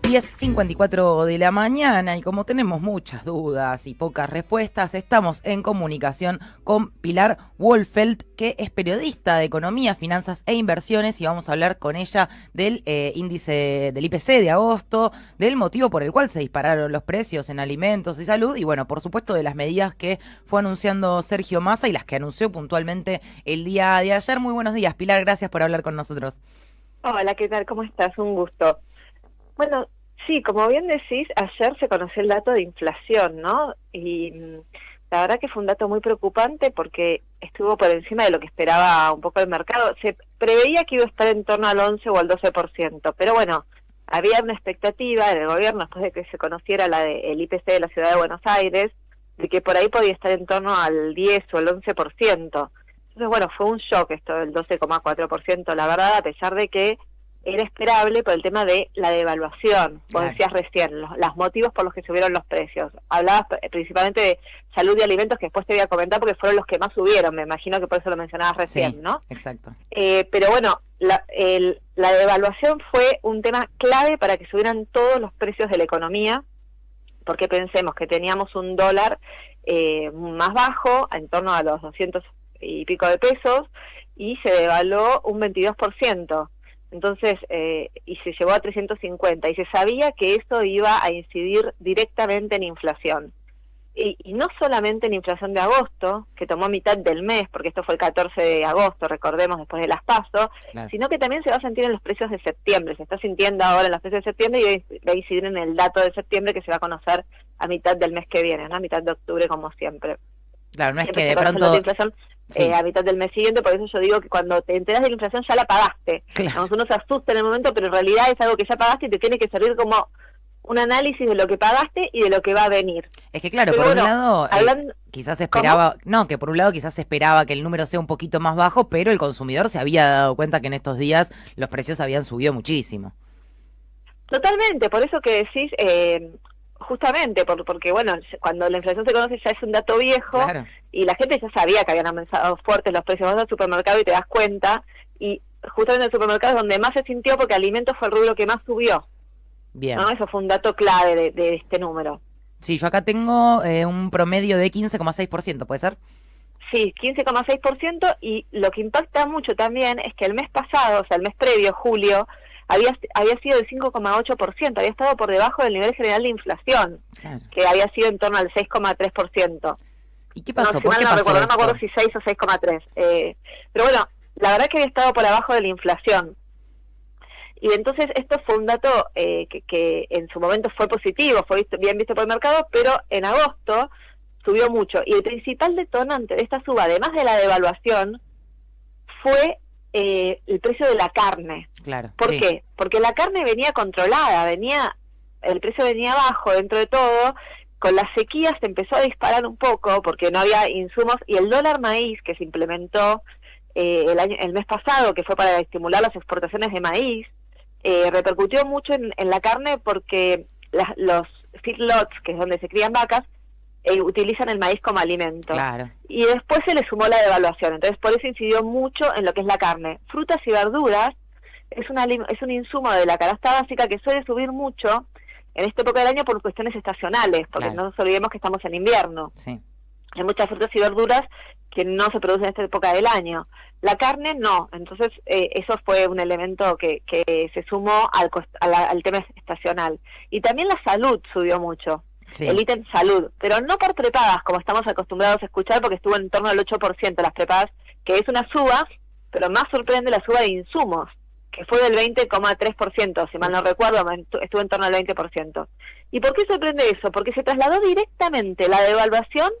10:54 de la mañana y como tenemos muchas dudas y pocas respuestas, estamos en comunicación con Pilar Wohlfeld, que es periodista de Economía, Finanzas e Inversiones, y vamos a hablar con ella del índice del IPC de agosto, del motivo por el cual se dispararon los precios en alimentos y salud, y bueno, por supuesto de las medidas que fue anunciando Sergio Massa y las que anunció puntualmente el día de ayer. Muy buenos días, Pilar, gracias por hablar con nosotros. Hola, ¿qué tal? ¿Cómo estás? Un gusto. Bueno, sí, como bien decís, ayer se conoció el dato de inflación, ¿no? Y la verdad que fue un dato muy preocupante porque estuvo por encima de lo que esperaba un poco el mercado. Se preveía que iba a estar en torno al 11 o al 12%, pero bueno, había una expectativa en el gobierno, después de que se conociera el IPC de la Ciudad de Buenos Aires, de que por ahí podía estar en torno al 10 o al 11%. Entonces, bueno, fue un shock esto del 12,4%, la verdad, a pesar de que era esperable por el tema de la devaluación. Vos decías recién, los motivos por los que subieron los precios. Hablabas principalmente de salud y alimentos, que después te voy a comentar porque fueron los que más subieron, me imagino que por eso lo mencionabas recién, Sí, ¿no? exacto. Pero bueno, la devaluación fue un tema clave para que subieran todos los precios de la economía, porque pensemos que teníamos un dólar más bajo, en torno a los 200 y pico de pesos, y se devaluó un 22%. Entonces, y se llevó a 350, y se sabía que eso iba a incidir directamente en inflación. Y no solamente en inflación de agosto, que tomó mitad del mes, porque esto fue el 14 de agosto, recordemos, después de las PASO, Claro. sino que también se va a sentir en los precios de septiembre. Se está sintiendo ahora en los precios de septiembre y va a incidir en el dato de septiembre que se va a conocer a mitad del mes que viene, ¿no? A mitad de octubre, como siempre. Claro, no es Siempre que se de conoce el pronto... dato de inflación Sí, a mitad del mes siguiente, por eso yo digo que cuando te enteras de la inflación ya la pagaste. claro. Digamos, uno se asusta en el momento, pero en realidad es algo que ya pagaste y te tiene que servir como un análisis de lo que pagaste y de lo que va a venir. Es que claro, Pero por bueno, un lado, hablando, quizás esperaba, no, que por un lado quizás esperaba que el número sea un poquito más bajo, pero el consumidor se había dado cuenta que en estos días los precios habían subido muchísimo. totalmente, por eso que decís, justamente, porque bueno, cuando la inflación se conoce ya es un dato viejo, Claro. y la gente ya sabía que habían aumentado fuertes los precios. Vas al supermercado y te das cuenta, y justamente en el supermercado es donde más se sintió, porque alimentos fue el rubro que más subió, Bien. ¿no? Eso fue un dato clave de este número. Sí, yo acá tengo un promedio de 15,6%, ¿puede ser? Sí, 15,6%, y lo que impacta mucho también es que el mes pasado, o sea, el mes previo, julio, había sido de 5,8%, había estado por debajo del nivel general de inflación, Claro. que había sido en torno al 6,3%. ¿Y qué No, pasó? si ¿Por mal qué no pasó recuerdo, no me esto? acuerdo si 6 o 6,3. Pero bueno, la verdad que había estado por abajo de la inflación. Y entonces esto fue un dato que en su momento fue positivo, fue bien visto por el mercado, pero en agosto subió mucho. Y el principal detonante de esta suba, además de la devaluación, fue el precio de la carne. Claro. ¿Por Sí. qué? Porque la carne venía controlada, el precio venía bajo dentro de todo. Con las sequías se empezó a disparar un poco porque no había insumos, y el dólar maíz que se implementó el mes pasado, que fue para estimular las exportaciones de maíz, repercutió mucho en la carne, porque los feedlots, que es donde se crían vacas, utilizan el maíz como alimento. Claro. Y después se le sumó la devaluación, entonces por eso incidió mucho en lo que es la carne. Frutas y verduras es un insumo de la canasta básica que suele subir mucho en esta época del año por cuestiones estacionales, porque Claro. no nos olvidemos que estamos en invierno. Sí. Hay muchas frutas y verduras que no se producen en esta época del año. La carne no, entonces eso fue un elemento que se sumó al tema estacional. Y también la salud subió mucho, Sí. el ítem salud, pero no por prepagas, como estamos acostumbrados a escuchar, porque estuvo en torno al 8% las prepagas, que es una suba, pero más sorprende la suba de insumos, que fue del 20,3%, si mal no recuerdo, estuvo en torno al 20%. ¿Y por qué sorprende eso? Porque se trasladó directamente la devaluación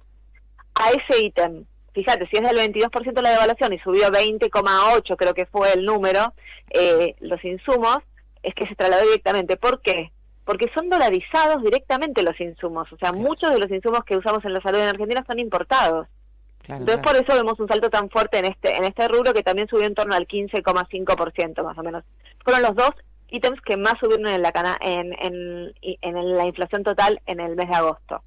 a ese ítem. Fíjate, si es del 22% la devaluación y subió 20,8, creo que fue el número, los insumos, es que se trasladó directamente. ¿Por qué? Porque son dolarizados directamente los insumos, o sea, Claro. muchos de los insumos que usamos en la salud en Argentina son importados. Claro, Entonces claro. por eso vemos un salto tan fuerte en este rubro, que también subió en torno al 15,5% más o menos. Fueron los dos ítems que más subieron en la inflación total en el mes de agosto.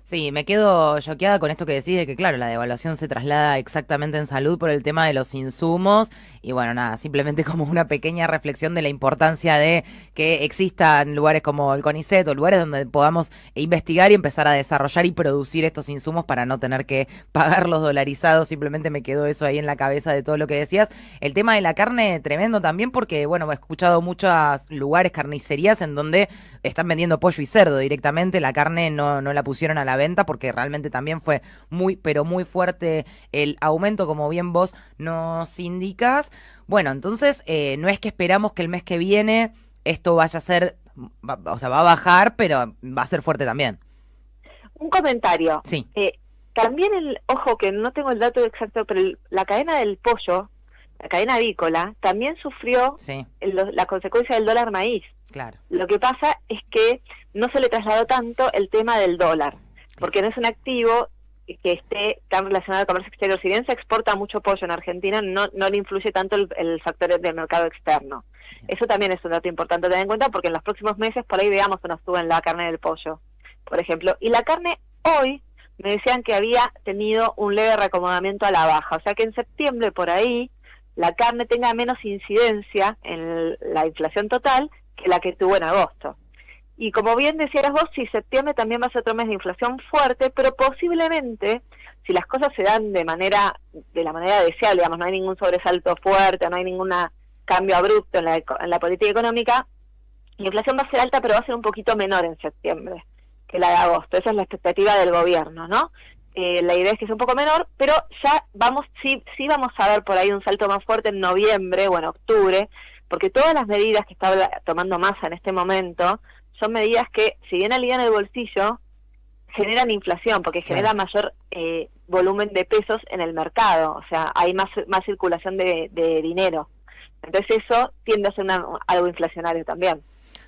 Sí, me quedo choqueada con esto que decís de que, claro, la devaluación se traslada exactamente en salud por el tema de los insumos y bueno, nada, simplemente como una pequeña reflexión de la importancia de que existan lugares como el CONICET o lugares donde podamos investigar y empezar a desarrollar y producir estos insumos para no tener que pagarlos dolarizados. Simplemente me quedó eso ahí en la cabeza de todo lo que decías. El tema de la carne, tremendo también porque, bueno, he escuchado muchos lugares, carnicerías en donde están vendiendo pollo y cerdo directamente, la carne no la pusieron a la venta porque realmente también fue muy, pero muy fuerte el aumento, como bien vos nos indicas. Bueno, entonces no es que esperamos que el mes que viene esto vaya a ser, o sea, va a bajar, pero va a ser fuerte también. Un comentario. Sí, También ojo que no tengo el dato exacto, pero la cadena del pollo, la cadena avícola, también sufrió sí, la consecuencia del dólar maíz. claro. Lo que pasa es que no se le trasladó tanto el tema del dólar, porque no es un activo que esté tan relacionado al comercio exterior. Si bien se exporta mucho pollo en Argentina, no le influye tanto el factor del mercado externo. Eso también es un dato importante a tener en cuenta, porque en los próximos meses por ahí veamos una suba en la carne del pollo, por ejemplo. Y la carne hoy me decían que había tenido un leve reacomodamiento a la baja, o sea que en septiembre por ahí la carne tenga menos incidencia en la inflación total que la que tuvo en agosto. Y como bien decías vos, sí, septiembre también va a ser otro mes de inflación fuerte, pero posiblemente, si las cosas se dan de la manera deseable, digamos, no hay ningún sobresalto fuerte, no hay ningún cambio abrupto en la política económica, la inflación va a ser alta, pero va a ser un poquito menor en septiembre que la de agosto. Esa es la expectativa del gobierno, ¿no? La idea es que sea un poco menor, pero ya sí vamos a ver por ahí un salto más fuerte en noviembre o en octubre, porque todas las medidas que está tomando Massa en este momento son medidas que, si bien alivian el bolsillo, generan inflación, porque genera mayor volumen de pesos en el mercado, o sea, hay más circulación de dinero. Entonces eso tiende a ser algo inflacionario también.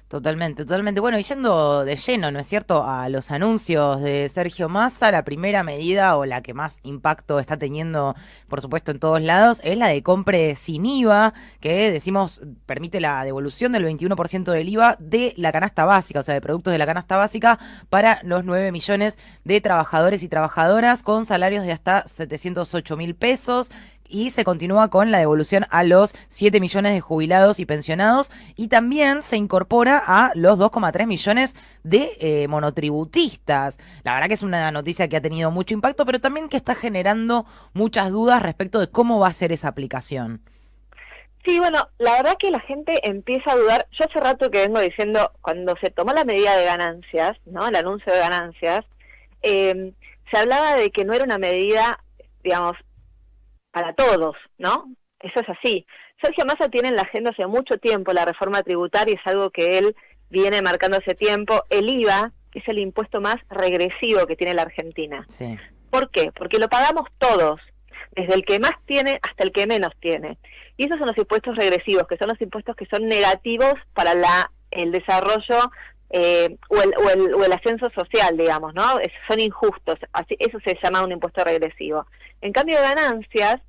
Totalmente, totalmente. Bueno, y yendo de lleno, ¿no es cierto?, a los anuncios de Sergio Massa, la primera medida o la que más impacto está teniendo, por supuesto, en todos lados, es la de compre sin IVA, que decimos permite la devolución del 21% del IVA de la canasta básica, o sea, de productos de la canasta básica para los 9 millones de trabajadores y trabajadoras con salarios de hasta 708.000 pesos. Y se continúa con la devolución a los 7 millones de jubilados y pensionados y también se incorpora a los 2,3 millones de monotributistas. La verdad que es una noticia que ha tenido mucho impacto, pero también que está generando muchas dudas respecto de cómo va a ser esa aplicación. Sí, bueno, la verdad que la gente empieza a dudar. Yo hace rato que vengo diciendo, cuando se tomó la medida de ganancias, ¿no?, el anuncio de ganancias, se hablaba de que no era una medida, digamos, para todos, ¿no? Eso es así. Sergio Massa tiene en la agenda hace mucho tiempo la reforma tributaria, es algo que él viene marcando hace tiempo. El IVA, que es el impuesto más regresivo que tiene la Argentina. Sí. ¿Por qué? Porque lo pagamos todos, desde el que más tiene hasta el que menos tiene. Y esos son los impuestos regresivos, que son los impuestos que son negativos para el desarrollo o el ascenso social, digamos, ¿no? Son injustos, así, eso se llama un impuesto regresivo. En cambio, de ganancias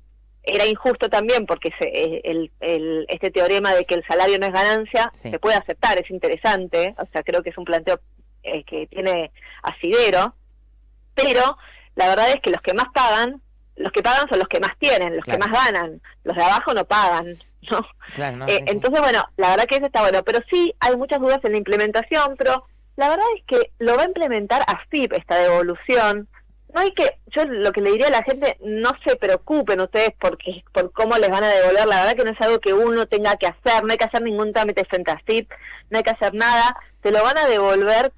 era injusto también porque este teorema de que el salario no es ganancia se puede aceptar, es interesante, o sea, creo que es un planteo que tiene asidero, pero la verdad es que los que pagan son los que más tienen, los que más ganan, los de abajo no pagan, ¿no? Claro, no, entonces, bueno, la verdad que eso está bueno, pero sí hay muchas dudas en la implementación, pero la verdad es que lo va a implementar AFIP, esta devolución. No hay que, yo lo que le diría a la gente, no se preocupen ustedes por cómo les van a devolver, la verdad que no es algo que uno tenga que hacer, no hay que hacer ningún trámite frente a AFIP, no hay que hacer nada, te lo van a devolver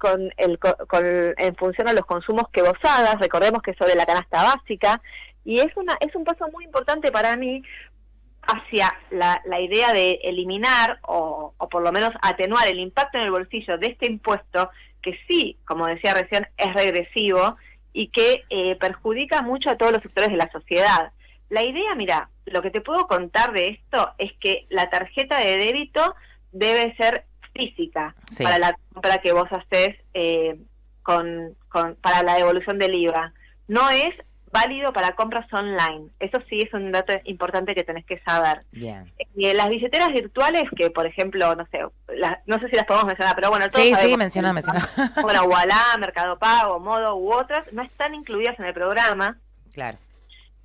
en función a los consumos que vos hagas, recordemos que es sobre la canasta básica, y es un paso muy importante para mí hacia la idea de eliminar o por lo menos atenuar el impacto en el bolsillo de este impuesto, que sí, como decía recién, es regresivo y que perjudica mucho a todos los sectores de la sociedad. La idea, mira, lo que te puedo contar de esto es que la tarjeta de débito debe ser física para la compra que vos haces para la devolución del IVA. No es válido para compras online. Eso sí es un dato importante que tenés que saber. Bien. Las billeteras virtuales, que por ejemplo, no sé, no sé si las podemos mencionar, pero bueno, todos Sí, sabemos. sí, menciona. Bueno, Ualá, Mercado Pago, Modo u otras, no están incluidas en el programa. Claro.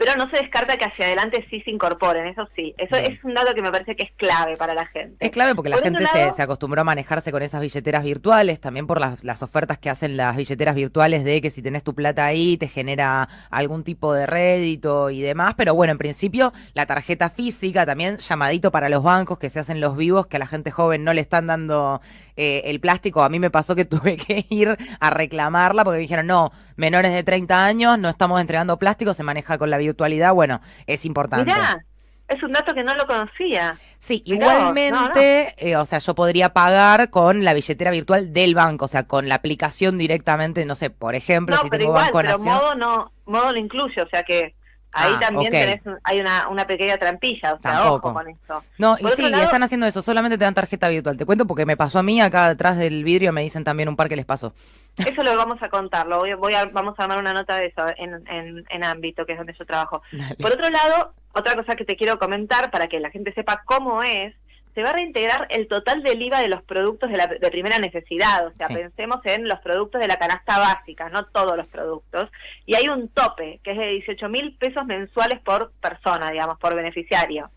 Pero no se descarta que hacia adelante sí se incorporen, eso sí. Eso Bien. es un dato que me parece que es clave para la gente. Es clave porque la Por gente otro lado, se acostumbró a manejarse con esas billeteras virtuales, también por las ofertas que hacen las billeteras virtuales de que si tenés tu plata ahí te genera algún tipo de rédito y demás, pero bueno, en principio la tarjeta física, también llamadito para los bancos que se hacen los vivos, que a la gente joven no le están dando el plástico. A mí me pasó que tuve que ir a reclamarla porque me dijeron, no, menores de 30 años, no estamos entregando plástico, se maneja con la virtualidad. Bueno, es importante. mirá, es un dato que no lo conocía. Sí, Mirá vos, igualmente, o sea, yo podría pagar con la billetera virtual del banco, o sea, con la aplicación directamente, no sé, por ejemplo, No, si pero tengo igual, Banco pero Nación. modo lo incluye, o sea que ahí también ok. hay una pequeña trampilla, o sea, Tampoco. ojo con eso. No, y Por sí, otro lado, están haciendo eso, solamente te dan tarjeta virtual. Te cuento porque me pasó a mí, acá detrás del vidrio me dicen también un par que les pasó. eso lo vamos a contar, vamos a armar una nota de eso en ámbito, que es donde yo trabajo. Dale. Por otro lado, otra cosa que te quiero comentar para que la gente sepa cómo es, se va a reintegrar el total del IVA de los productos de primera necesidad, o sea, Sí. pensemos en los productos de la canasta básica, no todos los productos, y hay un tope, que es de 18.000 pesos mensuales por persona, digamos, por beneficiario.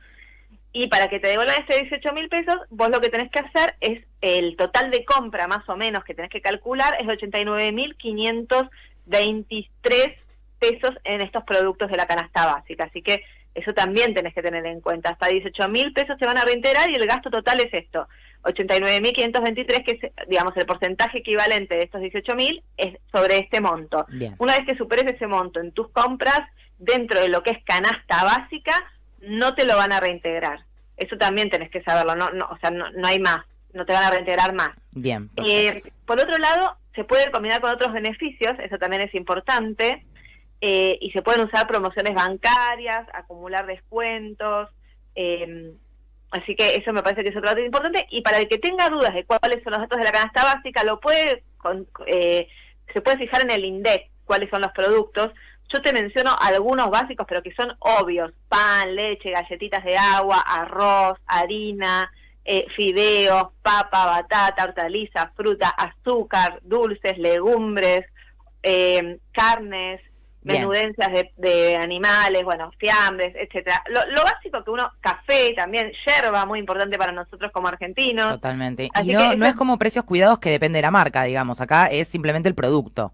Y para que te devuelvan ese 18.000 pesos, vos lo que tenés que hacer es el total de compra más o menos que tenés que calcular es 89.523 pesos en estos productos de la canasta básica. Así que eso también tenés que tener en cuenta. Hasta 18.000 pesos se van a reintegrar y el gasto total es esto. 89.523, que es, digamos, el porcentaje equivalente de estos 18.000 es sobre este monto. Bien. Una vez que superes ese monto en tus compras, dentro de lo que es canasta básica, no te lo van a reintegrar. Eso también tenés que saberlo, o sea, no hay más, no te van a reintegrar más. Bien. Por otro lado, se puede combinar con otros beneficios, eso también es importante, y se pueden usar promociones bancarias, acumular descuentos, así que eso me parece que es otro dato importante. Y para el que tenga dudas de cuáles son los datos de la canasta básica, se puede fijar en el INDEC cuáles son los productos. Yo te menciono algunos básicos, pero que son obvios: pan, leche, galletitas de agua, arroz, harina, fideos, papa, batata, hortalizas, fruta, azúcar, dulces, legumbres, carnes, Bien. menudencias de animales, bueno, fiambres, etcétera. Lo básico que café también, yerba, muy importante para nosotros como argentinos. Totalmente. Así Y que no es como precios cuidados que depende de la marca, digamos. Acá es simplemente el producto.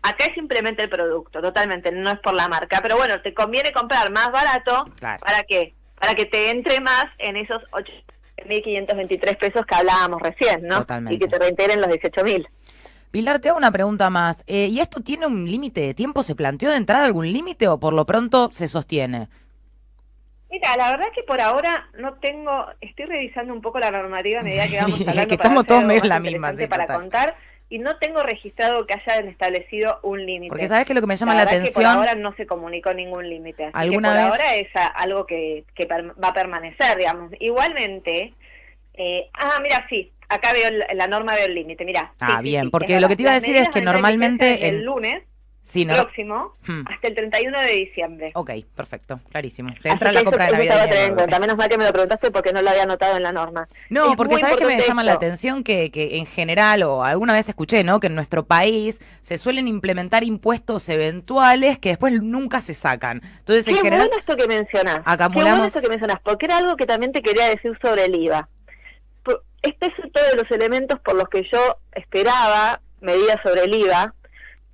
Acá es simplemente el producto, totalmente, no es por la marca. Pero bueno, te conviene comprar más barato. Claro. ¿Para qué? Para que te entre más en esos 8.523 pesos que hablábamos recién, ¿no? Totalmente. Y que te reintegren los 18.000. Pilar, te hago una pregunta más. ¿Y esto tiene un límite de tiempo? ¿Se planteó de entrada algún límite o por lo pronto se sostiene? Mira, la verdad es que por ahora estoy revisando un poco la normativa a medida que vamos Es hablando. que para estamos hacer todos algo medio más en la misma, interesante sí, para total. contar, y no tengo registrado que hayan establecido un límite. Porque sabes que lo que me llama la verdad es que por atención, ahora no se comunicó ningún límite, así que ¿Alguna por vez? ahora es algo que va a permanecer, digamos. Igualmente, mira, sí, acá veo la norma, veo el límite, mira. Sí, bien, sí, porque es lo verdad. que te iba a Las decir es medidas que van a entrar en vigencia normalmente desde el lunes Sí, no. próximo hasta el 31 de diciembre. Ok, perfecto, clarísimo. Te Así entra que la compra de eso se va Navidad a y tener en Año cuenta. Nuevo. Menos mal que me lo preguntaste porque no lo había anotado en la norma. No, Es porque muy sabes que me importante llama la esto. atención que en general, o alguna vez escuché, ¿no? Que en nuestro país se suelen implementar impuestos eventuales que después nunca se sacan. Entonces, en Qué general, bueno esto que mencionás. acumulamos- Qué bueno esto que mencionás, porque era algo que también te quería decir sobre el IVA. Este es uno de los elementos por los que yo esperaba medidas sobre el IVA,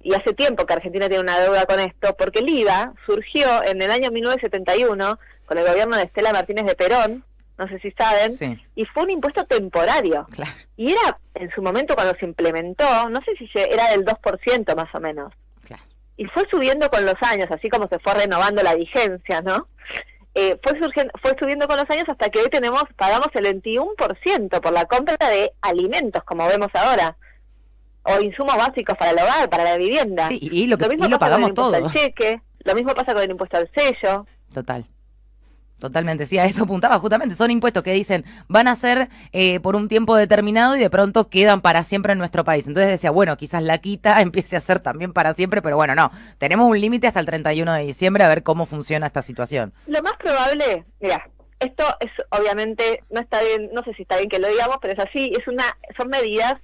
y hace tiempo que Argentina tiene una deuda con esto, porque el IVA surgió en el año 1971 con el gobierno de Estela Martínez de Perón, no sé si saben, Sí. y fue un impuesto temporario. Claro. Y era, en su momento cuando se implementó, no sé si era del 2% más o menos. Claro. Y fue subiendo con los años, así como se fue renovando la vigencia, ¿no? Fue subiendo con los años hasta que hoy pagamos el 21% por la compra de alimentos, como vemos ahora, o insumos básicos para el hogar, para la vivienda. Sí, y lo mismo pagamos pasa con el todo. impuesto al cheque, lo mismo pasa con el impuesto al sello. Total. Totalmente, sí, a eso apuntaba justamente. Son impuestos que dicen van a ser por un tiempo determinado y de pronto quedan para siempre en nuestro país. Entonces decía, bueno, quizás la quita empiece a ser también para siempre, pero bueno, no. Tenemos un límite hasta el 31 de diciembre a ver cómo funciona esta situación. Lo más probable, mira, esto es obviamente, no está bien, no sé si está bien que lo digamos, pero es así, son medidas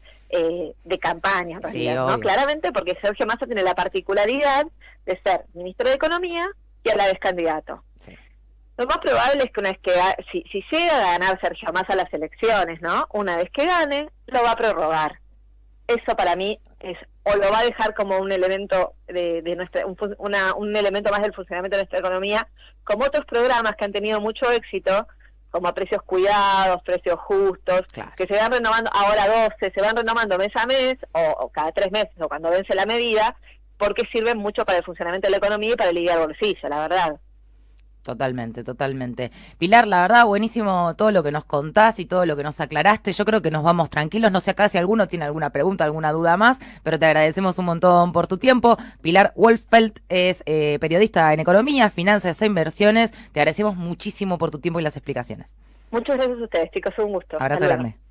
de campaña en realidad, Sí, ¿no? obvio. Claramente porque Sergio Massa tiene la particularidad de ser ministro de Economía y a la vez candidato. Sí. Lo más probable es que una vez que, si llega a ganar Sergio Massa las elecciones, ¿no? Una vez que gane, lo va a prorrogar. Eso para mí es, o lo va a dejar como un elemento de nuestra, un elemento más del funcionamiento de nuestra economía, como otros programas que han tenido mucho éxito, como a precios cuidados, precios justos, Claro. que se van renovando, ahora 12, se van renovando mes a mes, o cada 3 meses, o cuando vence la medida, porque sirven mucho para el funcionamiento de la economía y para aliviar el bolsillo, la verdad. Totalmente, totalmente. Pilar, la verdad, buenísimo todo lo que nos contás y todo lo que nos aclaraste. Yo creo que nos vamos tranquilos. No sé acá si alguno tiene alguna pregunta, alguna duda más, pero te agradecemos un montón por tu tiempo. Pilar Wolfeld es periodista en economía, finanzas e inversiones. Te agradecemos muchísimo por tu tiempo y las explicaciones. Muchas gracias a ustedes, chicos, un gusto. Abrazo Hasta luego. grande.